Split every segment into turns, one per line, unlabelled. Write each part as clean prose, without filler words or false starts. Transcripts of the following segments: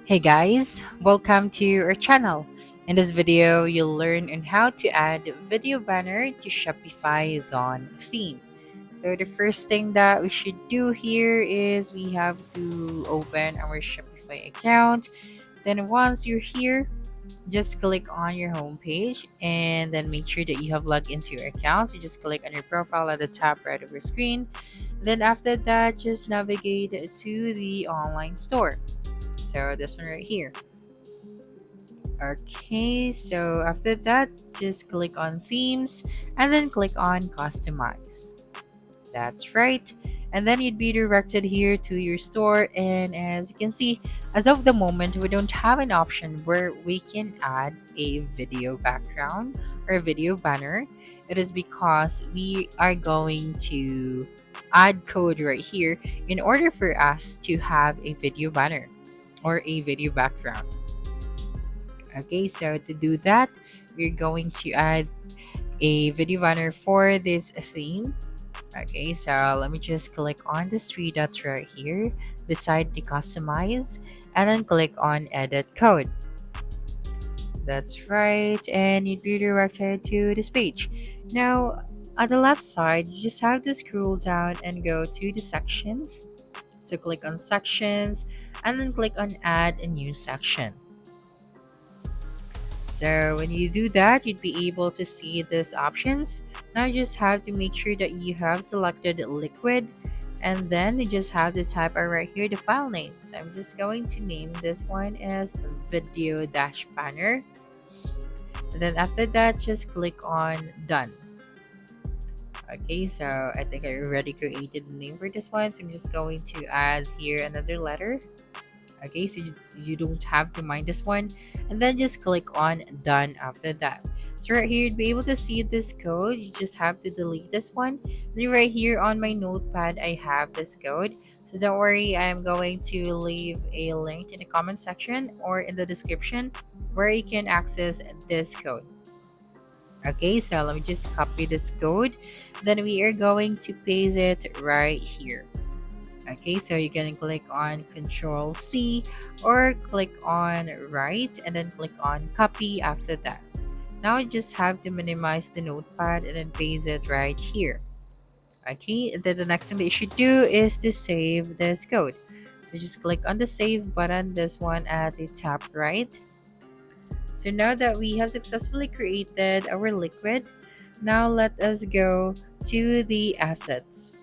Hey guys, welcome to our channel. In this video, you'll learn on how to add video banner to Shopify Dawn theme. So the first thing that we should do here is we have to open our Shopify account. Then once you're here, just click on your home page and then make sure that you have logged into your account. So just click on your profile at the top right of your screen. Then after that, just navigate to the online store. So this one right here. Okay, so after that, just click on themes and then click on customize. That's right. And then you'd be directed here to your store. And as you can see, as of the moment, we don't have an option where we can add a video background or a video banner. It is because we are going to add code right here in order for us to have a video banner or a video background. Okay, so to do that, we're going to add a video banner for this theme. Okay, so let me just click on the three dots right here beside the customize and then click on edit code. That's right, and you'd be redirected to this page. Now, on the left side, you just have to scroll down and go to the sections. So click on sections and then click on add a new section. So when you do that, you'd be able to see these options. Now you just have to make sure that you have selected liquid, and then you just have to type out right here the file name. So I'm just going to name this one as video dash banner. And then after that, just click on done. Okay, so I think I already created the name for this one. So I'm just going to add here another letter. Okay, so you don't have to mind this one, and then just click on done after that. So right here you'd be able to see this code. You just have to delete this one. Then right here on my notepad I have this code, so don't worry, I'm going to leave a link in the comment section or in the description where you can access this code. Okay, so let me just copy this code, then we are going to paste it right here. Okay, so you can click on Control C or click on write and then click on copy after that. Now you just have to minimize the notepad and then paste it right here. Okay, then the next thing that you should do is to save this code. So just click on the save button, this one at the top right. So now that we have successfully created our liquid, now let us go to the assets.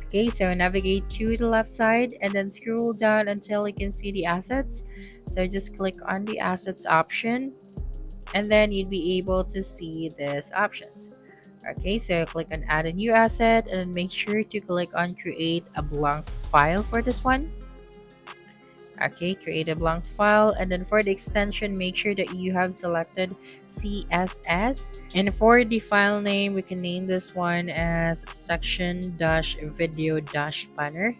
Okay, so navigate to the left side and then scroll down until you can see the assets. So just click on the assets option and then you'd be able to see these options. Okay, so click on add a new asset and then make sure to click on create a blank file for this one. Okay, create a blank file, and then for the extension, make sure that you have selected CSS. And for the file name, we can name this one as section-video-banner,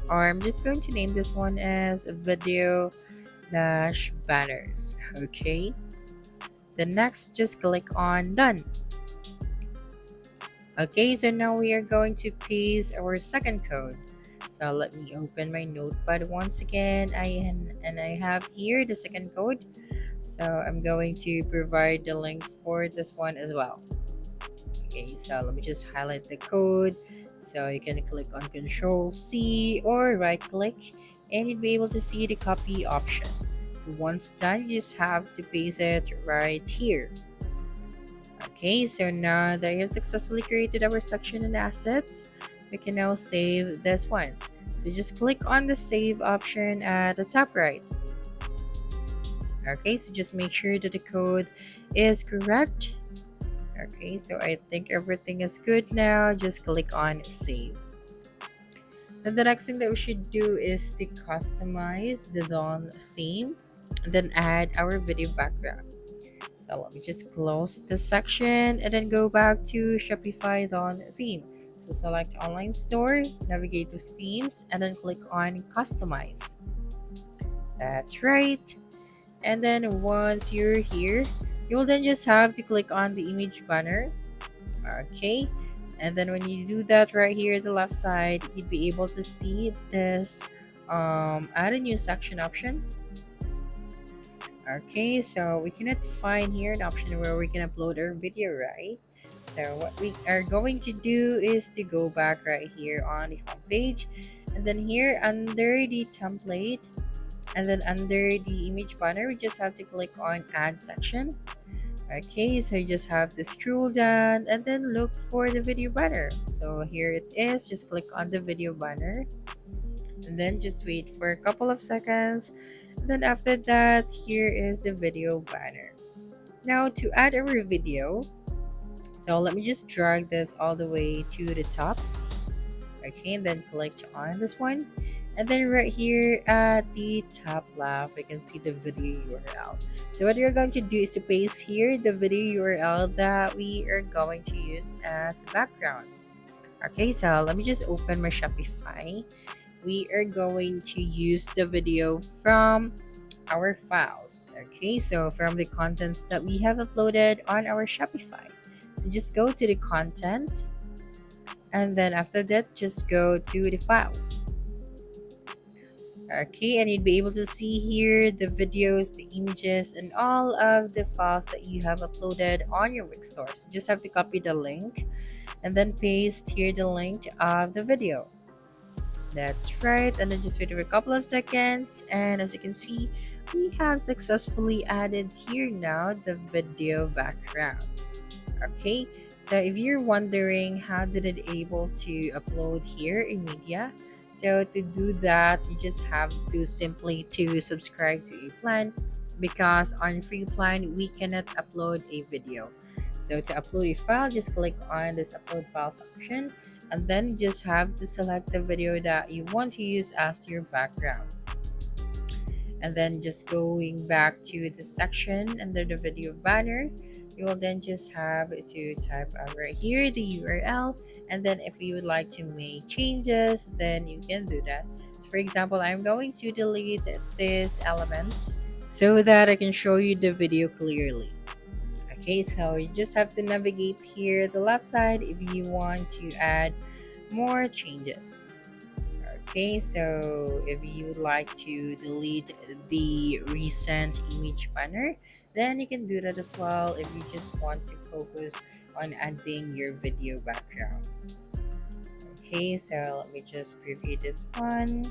or I'm just going to name this one as video-banners. Okay, then next, just click on done. Okay, so now we are going to paste our second code. So let me open my notepad once again. I have here the second code. So I'm going to provide the link for this one as well. Okay, so let me just highlight the code. So you can click on Control C or right click and you'd be able to see the copy option. So once done, you just have to paste it right here. Okay, so now that you have successfully created our section and assets, we can now save this one. So just click on the save option at the top right. Okay, so just make sure that the code is correct. Okay, so I think everything is good now. Just click on save. Then the next thing that we should do is to customize the Dawn theme and then add our video background. So let me just close this section and then go back to Shopify Dawn theme. So select online store, navigate to themes, and then click on customize. That's right. And then once you're here, you will then just have to click on the image banner. Okay. And then when you do that right here at the left side, you'd be able to see this add a new section option. Okay, so we cannot find here an option where we can upload our video, right? So what we are going to do is to go back right here on the home page, and then here under the template, and then under the image banner, we just have to click on add section. Okay, so you just have to scroll down and then look for the video banner. So here it is, just click on the video banner and then just wait for a couple of seconds. And then after that, here is the video banner. Now to add our video, so let me just drag this all the way to the top. Okay, and then click on this one. And then right here at the top left, we can see the video URL. So what you're going to do is to paste here the video URL that we are going to use as background. Okay, so let me just open my Shopify. We are going to use the video from our files. Okay, so from the contents that we have uploaded on our Shopify. So just go to the content, and then after that, just go to the files. Okay, and you'd be able to see here the videos, the images, and all of the files that you have uploaded on your Wix store. So just have to copy the link and then paste here the link of the video. That's right, and then just wait for a couple of seconds, and as you can see, we have successfully added here now the video background. Okay, so if you're wondering how did it able to upload here in media, so to do that, you just have to simply to subscribe to a plan, because on free plan we cannot upload a video. So to upload a file, just click on this upload files option, and then just have to select the video that you want to use as your background. And then just going back to the section under the video banner, you will then just have to type out right here the URL, and then if you would like to make changes, then you can do that. So for example, I'm going to delete these elements so that I can show you the video clearly. Okay, so you just have to navigate here the left side if you want to add more changes. Okay, so if you would like to delete the recent image banner, then you can do that as well if you just want to focus on adding your video background. Okay, so let me just preview this one,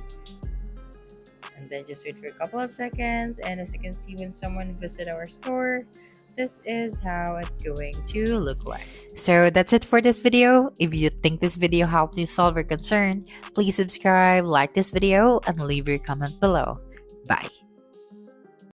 and then just wait for a couple of seconds, and as you can see, when someone visit our store, this is how it's going to look like. So that's it for this video. If you think this video helped you solve your concern, please subscribe, like this video, and leave your comment below. Bye.